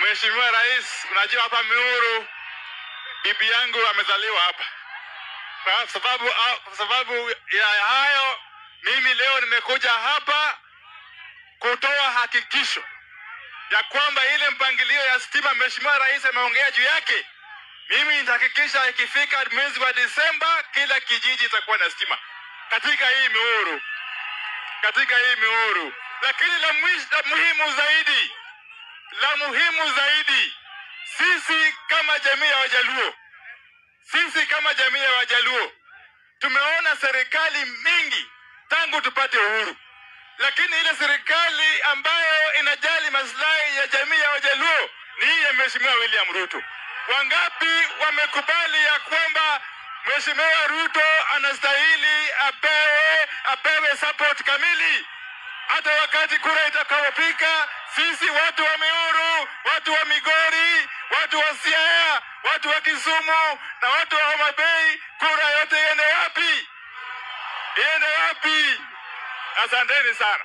Mheshimiwa Rais, unajua hapa Miuru bibi yangu amezaliwa hapa. Kwa sababu ya hayo mimi leo nimekuja hapa kutoa hakikisho ya kwamba ile mpangilio ya stima Mheshimiwa Rais ameongea juu yake, mimi nitahakikisha ikifika mwezi wa Disemba kila kijiji itakuwa na stima katika hii Miuru. Lakini la muhimu zaidi, sisi kama jamii ya Wajaluo tumeona serikali mingi tangu tupate uhuru, lakini ile serikali ambayo inajali maslahi ya jamii ya Wajaluo ni hii ya Mheshimiwa William Ruto. Wangapi wamekubali ya kwamba Mheshimiwa Ruto anastahili apewe support kamili? Hata wakati kura itakapofika, sisi watu wa Miuru, watu wa Migori, watu wa Siaya, watu wa Kisumu na watu wa Homa Bay, kura yote iende wapi? Asanteni sana.